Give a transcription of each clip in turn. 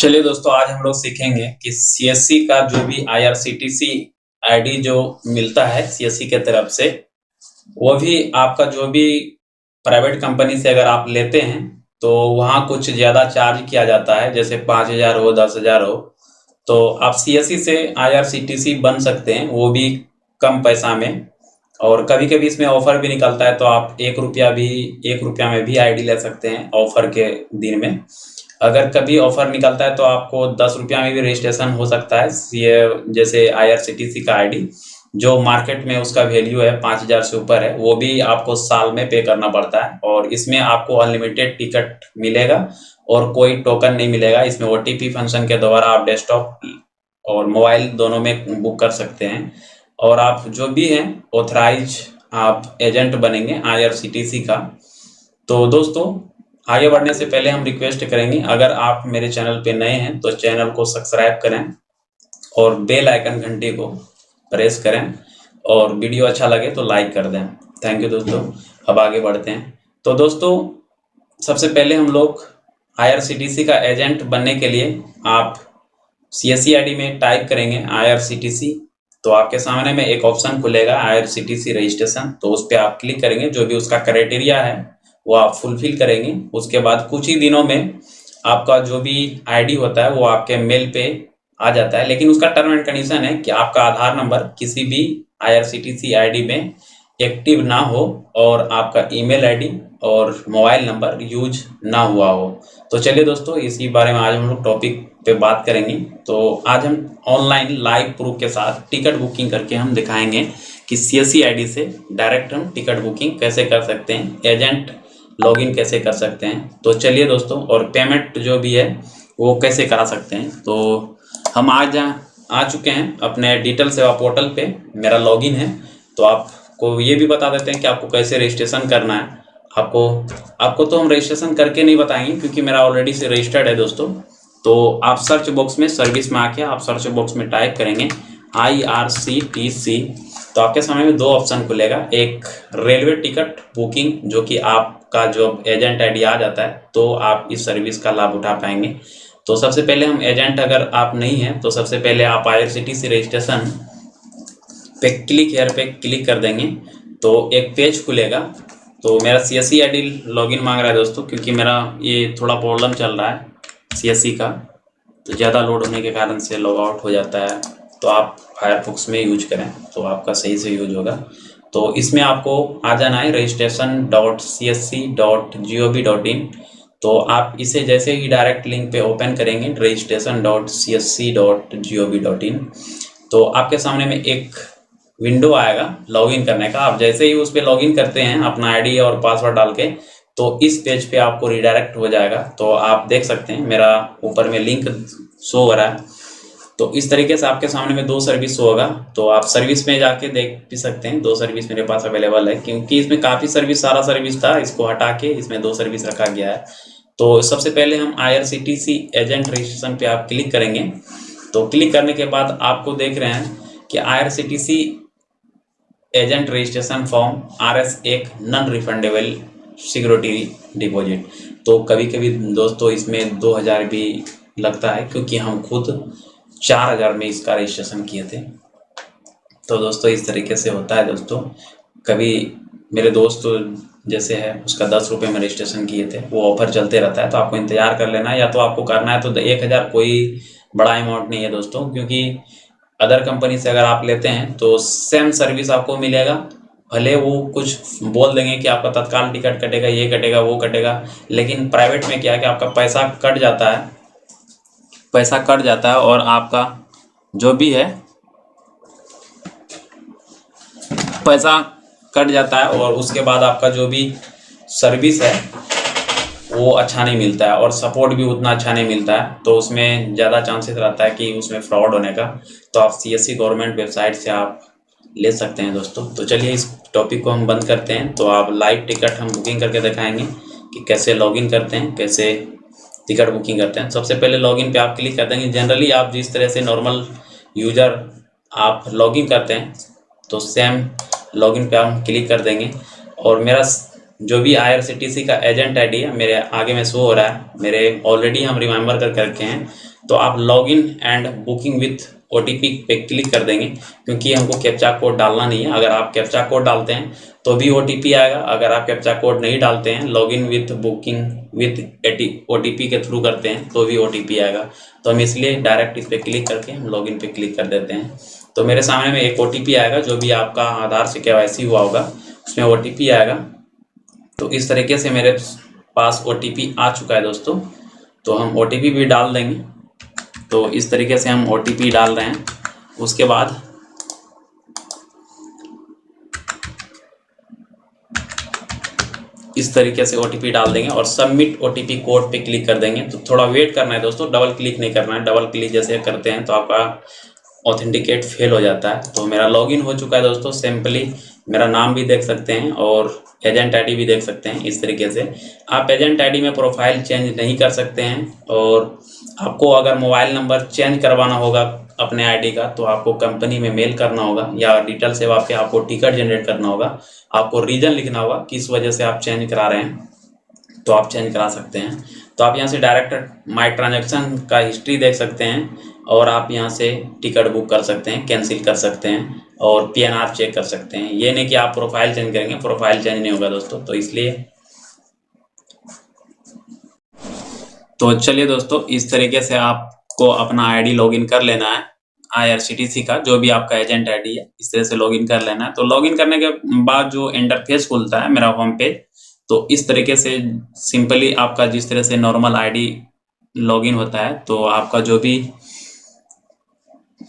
चलिए दोस्तों, आज हम लोग सीखेंगे कि सीएससी का जो भी आईआरसीटीसी आईडी जो मिलता है सीएससी के तरफ से, वो भी आपका जो भी प्राइवेट कंपनी से अगर आप लेते हैं तो वहाँ कुछ ज़्यादा चार्ज किया जाता है। जैसे 5,000 हो, 10,000 हो, तो आप सीएससी से आईआरसीटीसी बन सकते हैं, वो भी कम पैसा में। और कभी कभी इसमें ऑफर भी निकलता है, तो आप 1 रुपया में भी आईडी ले सकते हैं ऑफर के दिन में। अगर कभी ऑफर निकलता है तो आपको 10 रुपया में भी रजिस्ट्रेशन हो सकता है। ये जैसे आईआरसीटीसी का आईडी जो मार्केट में उसका वैल्यू है 5,000 से ऊपर है, वो भी आपको साल में पे करना पड़ता है। और इसमें आपको अनलिमिटेड टिकट मिलेगा और कोई टोकन नहीं मिलेगा। इसमें ओटीपी फंक्शन के द्वारा आप डेस्कटॉप और मोबाइल दोनों में बुक कर सकते हैं। और आप जो भी हैं ऑथराइज आप एजेंट बनेंगे आईआरसीटीसी का। तो दोस्तों, आगे बढ़ने से पहले हम रिक्वेस्ट करेंगे, अगर आप मेरे चैनल पे नए हैं तो चैनल को सब्सक्राइब करें और बेल आइकन घंटी को प्रेस करें, और वीडियो अच्छा लगे तो लाइक कर दें। थैंक यू दोस्तों। अब आगे बढ़ते हैं। तो दोस्तों, सबसे पहले हम लोग आईआरसीटीसी का एजेंट बनने के लिए आप सीएससी आईडी में टाइप करेंगे आईआरसीटीसी, तो आपके सामने में एक ऑप्शन खुलेगा आईआरसीटीसी रजिस्ट्रेशन। तो उस पर आप क्लिक करेंगे, जो भी उसका क्राइटेरिया है वो आप फुलफिल करेंगे। उसके बाद कुछ ही दिनों में आपका जो भी आईडी होता है वो आपके मेल पे आ जाता है। लेकिन उसका टर्म एंड कंडीशन है कि आपका आधार नंबर किसी भी आईआरसीटीसी आईडी में एक्टिव ना हो और आपका ईमेल आईडी और मोबाइल नंबर यूज ना हुआ हो। तो चलिए दोस्तों, इसी बारे में आज हम लोग टॉपिक पे बात करेंगे। तो आज हम ऑनलाइन लाइव प्रूफ के साथ टिकट बुकिंग करके हम दिखाएंगे कि सीएससी आईडी से डायरेक्ट हम टिकट बुकिंग कैसे कर सकते हैं, एजेंट लॉगिन कैसे कर सकते हैं। तो चलिए दोस्तों, और पेमेंट जो भी है वो कैसे करा सकते हैं। तो हम आज आ चुके हैं अपने डिजिटल सेवा पोर्टल पे, मेरा लॉगिन है। तो आपको ये भी बता देते हैं कि आपको कैसे रजिस्ट्रेशन करना है। आपको तो हम रजिस्ट्रेशन करके नहीं बताएंगे क्योंकि मेरा ऑलरेडी से रजिस्टर्ड है दोस्तों। तो आप सर्च बॉक्स में, सर्विस में आके आप सर्च बॉक्स में टाइप करेंगे आईआरसीटीसी, तो आपके सामने में दो ऑप्शन खुलेगा। एक रेलवे टिकट बुकिंग, जो कि आपका जो एजेंट आईडी आ जाता है तो आप इस सर्विस का लाभ उठा पाएंगे। तो सबसे पहले हम एजेंट, अगर आप नहीं हैं तो सबसे पहले आप आईआरसीटीसी रजिस्ट्रेशन पे क्लिक हेयर पे क्लिक कर देंगे तो एक पेज खुलेगा। तो मेरा सीएससी आईडी लॉगिन मांग रहा है दोस्तों, क्योंकि मेरा ये थोड़ा प्रॉब्लम चल रहा है सीएससी का, तो ज़्यादा लोड होने के कारण से लॉग आउट हो जाता है। तो आप फायरफॉक्स में यूज करें तो आपका सही से यूज होगा। तो इसमें आपको आ जाना है registration.csc.gov.in। तो आप इसे जैसे ही डायरेक्ट लिंक पे ओपन करेंगे registration.csc.gov.in, तो आपके सामने में एक विंडो आएगा लॉगिन करने का। आप जैसे ही उस पर लॉगिन करते हैं अपना आईडी और पासवर्ड डाल के, तो इस पेज पे आपको रिडायरेक्ट हो जाएगा। तो आप देख सकते हैं मेरा ऊपर में लिंक शो हो रहा है। तो इस तरीके से आपके सामने में दो सर्विस होगा। तो आप सर्विस में जाके देख भी सकते हैं, दो सर्विस मेरे पास अवेलेबल है, क्योंकि इसमें काफ़ी सर्विस, सारा सर्विस था, इसको हटा के इसमें दो सर्विस रखा गया है। तो सबसे पहले हम आईआरसीटीसी एजेंट रजिस्ट्रेशन पे आप क्लिक करेंगे। तो क्लिक करने के बाद आपको देख रहे हैं कि IRCTC agent registration form RS एक नॉन रिफंडेबल सिक्योरिटी डिपॉजिट। तो कभी कभी दोस्तों इसमें 2,000 भी लगता है, क्योंकि हम खुद 4,000 में इसका रजिस्ट्रेशन किए थे। तो दोस्तों इस तरीके से होता है दोस्तों। कभी मेरे दोस्त जैसे है, उसका 10 रुपये में रजिस्ट्रेशन किए थे, वो ऑफर चलते रहता है। तो आपको इंतजार कर लेना है, या तो आपको करना है तो 1,000 कोई बड़ा अमाउंट नहीं है दोस्तों, क्योंकि अदर कंपनी से अगर आप लेते हैं तो सेम सर्विस आपको मिलेगा। भले वो कुछ बोल देंगे कि आपका तत्काल टिकट कटेगा, ये कटेगा, वो कटेगा, लेकिन प्राइवेट में क्या है कि आपका पैसा कट जाता है और आपका जो भी है पैसा कट जाता है, और उसके बाद आपका जो भी सर्विस है वो अच्छा नहीं मिलता है और सपोर्ट भी उतना अच्छा नहीं मिलता है। तो उसमें ज़्यादा चांसेस रहता है कि उसमें फ्रॉड होने का। तो आप सीएससी गवर्नमेंट वेबसाइट से आप ले सकते हैं दोस्तों। तो चलिए इस टॉपिक को हम बंद करते हैं। तो आप लाइव टिकट हम बुकिंग करके दिखाएंगे कि कैसे लॉगिन करते हैं, कैसे टिकट बुकिंग करते हैं। सबसे पहले लॉगिन पे आप क्लिक कर देंगे। जनरली आप जिस तरह से नॉर्मल यूजर आप लॉगिन करते हैं, तो सेम लॉगिन पे हम क्लिक कर देंगे। और मेरा जो भी IRCTC का एजेंट आईडी है मेरे आगे में शो हो रहा है, मेरे ऑलरेडी हम रिमेंबर करके रखे हैं, तो आप login and booking with OTP पे क्लिक कर देंगे, क्योंकि हमको कैप्चा कोड डालना नहीं है। अगर आप कैप्चा कोड डालते हैं तो भी OTP आएगा, अगर आप कैप्चा कोड नहीं डालते हैं, login with booking with OTP के थ्रू करते हैं तो भी OTP आएगा। तो हम इसलिए डायरेक्ट इस पर क्लिक करके हम लॉगिन पे क्लिक कर देते हैं। तो मेरे सामने में एक OTP आएगा, जो भी आपका आधार से KYC हुआ होगा उसमें OTP आएगा। तो इस तरीके से मेरे पास OTP आ चुका है दोस्तों। तो हम OTP भी डाल देंगे। तो इस तरीके से हम OTP डाल रहे हैं। उसके बाद इस तरीके से OTP डाल देंगे और सबमिट OTP कोड पे क्लिक कर देंगे। तो थोड़ा वेट करना है दोस्तों, डबल क्लिक नहीं करना है। डबल क्लिक जैसे करते हैं तो आपका ऑथेंटिकेट फेल हो जाता है। तो मेरा लॉगिन हो चुका है दोस्तों। सिंपली मेरा नाम भी देख सकते हैं और एजेंट आईडी भी देख सकते हैं। इस तरीके से आप एजेंट आईडी में प्रोफाइल चेंज नहीं कर सकते हैं, और आपको अगर मोबाइल नंबर चेंज करवाना होगा अपने आईडी का तो आपको कंपनी में मेल करना होगा, या डिटेल सेवा पे आपको टिकट जनरेट करना होगा। आपको रीजन लिखना होगा किस वजह से आप चेंज करा रहे हैं, तो आप चेंज करा सकते हैं। तो आप यहाँ से डायरेक्ट माई ट्रांजैक्शन का हिस्ट्री देख सकते हैं, और आप यहाँ से टिकट बुक कर सकते हैं, कैंसिल कर सकते हैं, और PNR चेक कर सकते हैं। ये नहीं कि आप प्रोफाइल चेंज करेंगे, प्रोफाइल चेंज नहीं होगा दोस्तों। तो इसलिए तो चलिए दोस्तों, इस तरीके से आपको अपना आईडी लॉगिन कर लेना है। IRCTC का जो भी आपका एजेंट आईडी है, इस तरह से लॉगिन कर लेना है। तो लॉगिन करने के बाद जो इंटरफेस खुलता है मेरा होम पेज, तो इस तरीके से सिंपली आपका जिस तरह से नॉर्मल आईडी लॉगिन होता है, तो आपका जो भी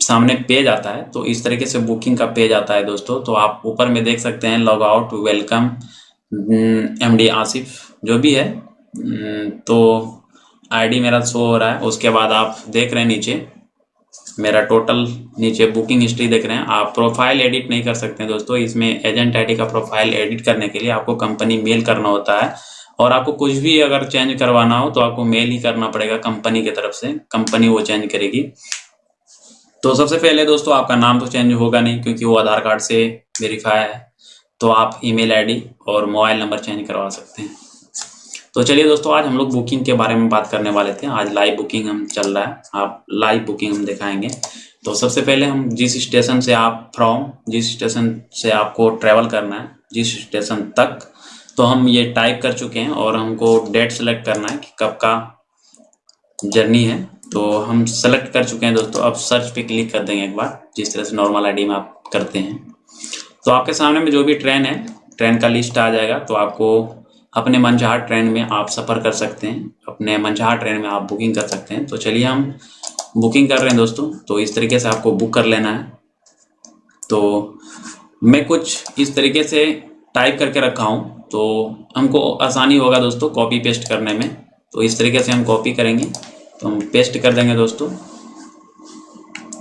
सामने पेज आता है तो इस तरीके से बुकिंग का पेज आता है दोस्तों। तो आप ऊपर में देख सकते हैं log out, welcome, MD Asif जो भी है। तो आईडी मेरा शो हो रहा है। उसके बाद आप देख रहे हैं नीचे मेरा टोटल, नीचे बुकिंग हिस्ट्री देख रहे हैं। आप प्रोफाइल एडिट नहीं कर सकते हैं दोस्तों। इसमें एजेंट आईडी का प्रोफाइल एडिट करने के लिए आपको कंपनी मेल करना होता है, और आपको कुछ भी अगर चेंज करवाना हो तो आपको मेल ही करना पड़ेगा कंपनी की तरफ से, कंपनी वो चेंज करेगी। तो सबसे पहले दोस्तों आपका नाम तो चेंज होगा नहीं, क्योंकि वो आधार कार्ड से वेरीफाई है। तो आप ईमेल आईडी और मोबाइल नंबर चेंज करवा सकते हैं। तो चलिए दोस्तों, आज हम लोग बुकिंग के बारे में बात करने वाले थे। आज लाइव बुकिंग हम चल रहा है, आप लाइव बुकिंग हम दिखाएंगे। तो सबसे पहले हम जिस स्टेशन से आपको ट्रैवल करना है, जिस स्टेशन तक, तो हम ये टाइप कर चुके हैं, और हमको डेट सेलेक्ट करना है कि कब का जर्नी है। तो हम सेलेक्ट कर चुके हैं दोस्तों। अब सर्च पे क्लिक कर देंगे एक बार, जिस तरह से नॉर्मल आईडी में आप करते हैं। तो आपके सामने में जो भी ट्रेन है, ट्रेन का लिस्ट आ जाएगा। तो आपको अपने मनचाहा ट्रेन में आप सफ़र कर सकते हैं, अपने मनचाहा ट्रेन में आप बुकिंग कर सकते हैं। तो चलिए हम बुकिंग कर रहे हैं दोस्तों। तो इस तरीके से आपको बुक कर लेना है। तो मैं कुछ इस तरीके से टाइप करके रखा हूँ, तो हमको आसानी होगा दोस्तों कॉपी पेस्ट करने में। तो इस तरीके से हम कॉपी करेंगे, तो हम पेस्ट कर देंगे दोस्तों।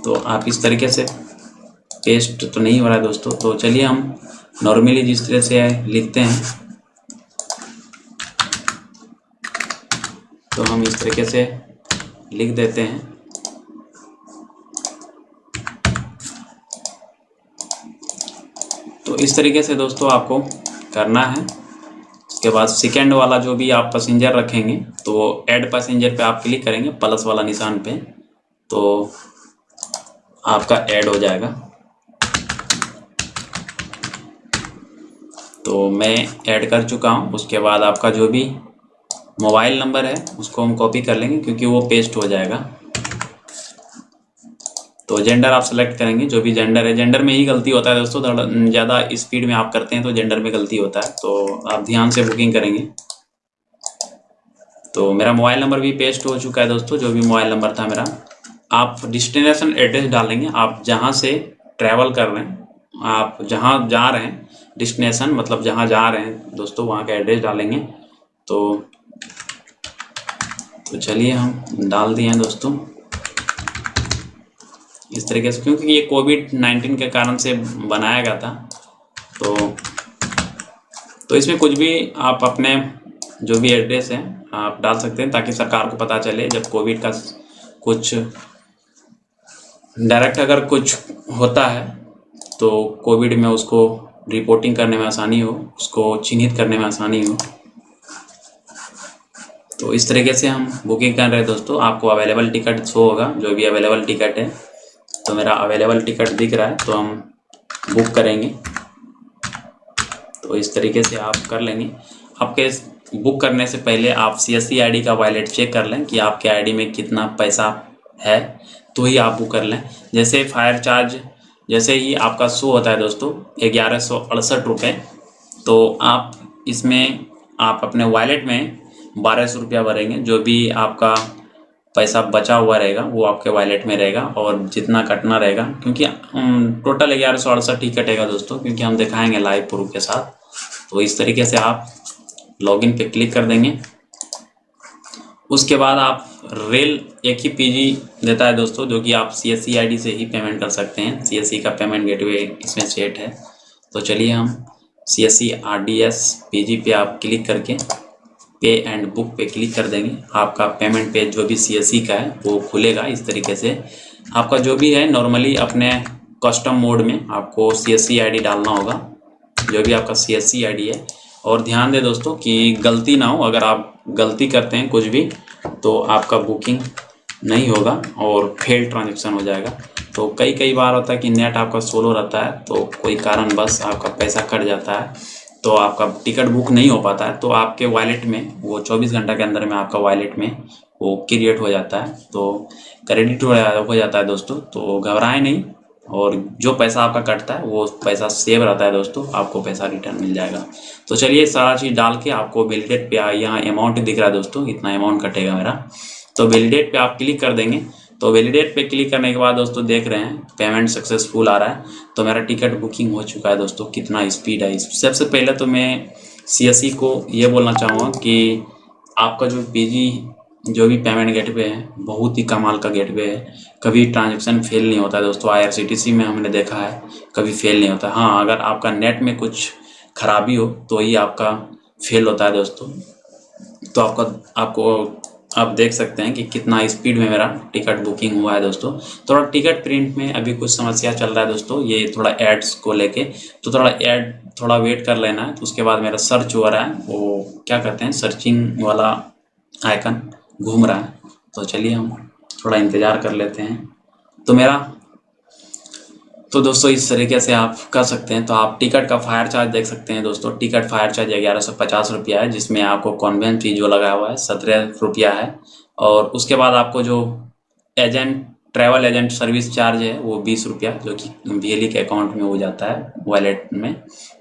तो आप इस तरीके से, पेस्ट तो नहीं हो रहा है दोस्तों। तो चलिए हम नॉर्मली जिस तरह से लिखते हैं, तो हम इस तरीके से लिख देते हैं। तो इस तरीके से दोस्तों आपको करना है। उसके बाद सेकेंड वाला जो भी आप पैसेंजर रखेंगे, तो ऐड पैसेंजर पे आप क्लिक करेंगे, प्लस वाला निशान पे, तो आपका ऐड हो जाएगा। तो मैं ऐड कर चुका हूँ। उसके बाद आपका जो भी मोबाइल नंबर है उसको हम कॉपी कर लेंगे, क्योंकि वो पेस्ट हो जाएगा। तो जेंडर आप सेलेक्ट करेंगे, जो भी जेंडर है। जेंडर में ही गलती होता है दोस्तों, ज़्यादा स्पीड में आप करते हैं तो जेंडर में गलती होता है। तो आप ध्यान से बुकिंग करेंगे। तो मेरा मोबाइल नंबर भी पेस्ट हो चुका है दोस्तों, जो भी मोबाइल नंबर था मेरा। आप डेस्टिनेशन एड्रेस डालेंगे, आप जहाँ से ट्रैवल कर रहे हैं, आप जहाँ जा रहे हैं, डेस्टिनेशन मतलब जहाँ जा रहे हैं दोस्तों, वहाँ का एड्रेस डालेंगे। तो चलिए हम डाल दिए हैं दोस्तों इस तरीके से, क्योंकि ये कोविड-19 के कारण से बनाया गया था। तो इसमें कुछ भी आप अपने जो भी एड्रेस है आप डाल सकते हैं, ताकि सरकार को पता चले जब कोविड का कुछ डायरेक्ट अगर कुछ होता है तो कोविड में उसको रिपोर्टिंग करने में आसानी हो, उसको चिन्हित करने में आसानी हो। तो इस तरीके से हम बुकिंग कर रहे हैं दोस्तों। आपको अवेलेबल टिकट शो होगा, जो भी अवेलेबल टिकट है। तो मेरा अवेलेबल टिकट दिख रहा है, तो हम बुक करेंगे। तो इस तरीके से आप कर लेंगे। आपके बुक करने से पहले आप CSC ID का वॉलेट चेक कर लें कि आपके ID में कितना पैसा है, तो ही आप बुक कर लें। जैसे फायर चार्ज जैसे ही आपका शो होता है दोस्तों 1168 रुपये, तो आप इसमें आप अपने वॉलेट में 1200 रुपया भरेंगे। जो भी आपका पैसा बचा हुआ रहेगा वो आपके वॉलेट में रहेगा, और जितना कटना रहेगा, क्योंकि टोटल 1168 ही कटेगा दोस्तों, क्योंकि हम दिखाएंगे लाइव प्रूफ के साथ। तो इस तरीके से आप लॉगिन पे क्लिक कर देंगे। उसके बाद आप रेल एक ही PG देता है दोस्तों, जो कि आप CSC ID से ही पेमेंट कर सकते हैं। CSC का पेमेंट गेटवे इसमें सेट है। तो चलिए हम CSC RDS PG पे आप क्लिक करके पे एंड बुक पे क्लिक कर देंगे। आपका पेमेंट पेज जो भी CSC का है वो खुलेगा। इस तरीके से आपका जो भी है नॉर्मली अपने कस्टम मोड में आपको CSC ID डालना होगा, जो भी आपका CSC ID है। और ध्यान दें दोस्तों कि गलती ना हो, अगर आप गलती करते हैं कुछ भी तो आपका बुकिंग नहीं होगा और फेल ट्रांजेक्शन हो जाएगा। तो कई बार होता है कि नेट आपका स्लो रहता है, तो कोई कारणवश आपका पैसा कट जाता है, तो आपका टिकट बुक नहीं हो पाता है। तो आपके वॉलेट में वो 24 घंटा के अंदर में आपका वॉलेट में वो क्रिएट हो जाता है, तो क्रेडिट हो जाता है दोस्तों। तो घबराएं नहीं, और जो पैसा आपका कटता है वो पैसा सेव रहता है दोस्तों, आपको पैसा रिटर्न मिल जाएगा। तो चलिए सारा चीज़ डाल के आपको वैलिडेट पे यहाँ अमाउंट दिख रहा है दोस्तों, इतना अमाउंट कटेगा मेरा। तो वैलिडेट पे आप क्लिक कर देंगे। तो वैलिडेट पे क्लिक करने के बाद दोस्तों देख रहे हैं पेमेंट सक्सेसफुल आ रहा है। तो मेरा टिकट बुकिंग हो चुका है दोस्तों। कितना स्पीड है। सबसे पहले तो मैं CSC को ये बोलना चाहूँगा कि आपका जो PG जो भी पेमेंट गेटवे है बहुत ही कमाल का गेटवे है। कभी ट्रांजेक्शन फेल नहीं होता है दोस्तों। IRCTC में हमने देखा है कभी फेल नहीं होता। हाँ, अगर आपका नेट में कुछ खराबी हो तो ही आपका फेल होता है दोस्तों। तो आप देख सकते हैं कि कितना स्पीड में मेरा टिकट बुकिंग हुआ है दोस्तों। थोड़ा टिकट प्रिंट में अभी कुछ समस्या चल रहा है दोस्तों, ये थोड़ा एड्स को लेके, तो थोड़ा वेट कर लेना है। तो उसके बाद मेरा सर्च हो रहा है, वो क्या कहते हैं सर्चिंग वाला आइकन घूम रहा है। तो चलिए हम थोड़ा इंतज़ार कर लेते हैं। तो दोस्तों इस तरीके से आप कर सकते हैं। तो आप टिकट का फायर चार्ज देख सकते हैं दोस्तों। टिकट फायर चार्ज 1150 रुपया है, जिसमें आपको कॉन्वेंस फी जो लगा हुआ है 17 रुपया है। और उसके बाद आपको जो ट्रैवल एजेंट सर्विस चार्ज है वो 20 रुपया, जो कि BLE के अकाउंट में हो जाता है वॉलेट में।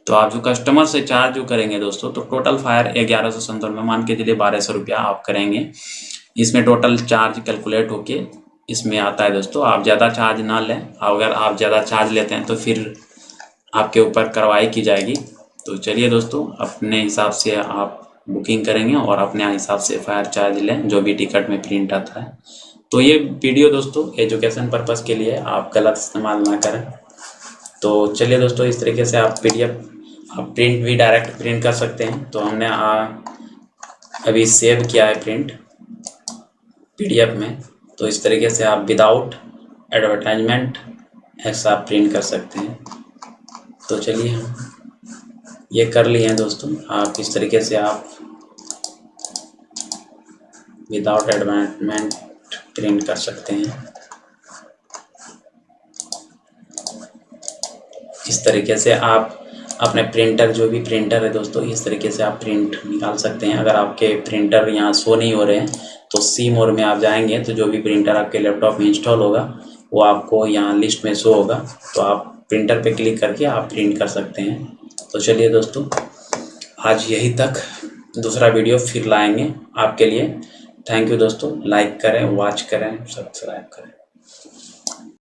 तो आप जो कस्टमर से चार्ज जो करेंगे दोस्तों, तो टोटल फायर 1157 में मान के चलिए 1200 रुपया आप करेंगे। इसमें टोटल चार्ज कैलकुलेट होके इसमें आता है दोस्तों। आप ज़्यादा चार्ज ना लें, अगर आप ज़्यादा चार्ज लेते हैं तो फिर आपके ऊपर कार्रवाई की जाएगी। तो चलिए दोस्तों अपने हिसाब से आप बुकिंग करेंगे और अपने हिसाब से फायर चार्ज लें जो भी टिकट में प्रिंट आता है। तो ये वीडियो दोस्तों एजुकेशन पर्पज़ के लिए, आप गलत इस्तेमाल ना करें। तो चलिए दोस्तों इस तरीके से आप PDF आप प्रिंट भी डायरेक्ट प्रिंट कर सकते हैं। तो हमने अभी सेव किया है प्रिंट PDF में। तो इस तरीके से आप विदाउट एडवर्टाइजमेंट ऐसा प्रिंट कर सकते हैं। तो चलिए हम ये कर लिए हैं दोस्तों। आप इस तरीके से आप विदाउट एडवर्टाइजमेंट प्रिंट कर सकते हैं। इस तरीके से आप अपने प्रिंटर जो भी प्रिंटर है दोस्तों, इस तरीके से आप प्रिंट निकाल सकते हैं। अगर आपके प्रिंटर यहाँ शो नहीं हो रहे हैं तो सी मोड में आप जाएंगे, तो जो भी प्रिंटर आपके लैपटॉप में इंस्टॉल होगा वो आपको यहाँ लिस्ट में शो होगा। तो आप प्रिंटर पे क्लिक करके आप प्रिंट कर सकते हैं। तो चलिए दोस्तों आज यही तक, दूसरा वीडियो फिर लाएंगे आपके लिए। थैंक यू दोस्तों। लाइक करें, वॉच करें, सब्सक्राइब करें।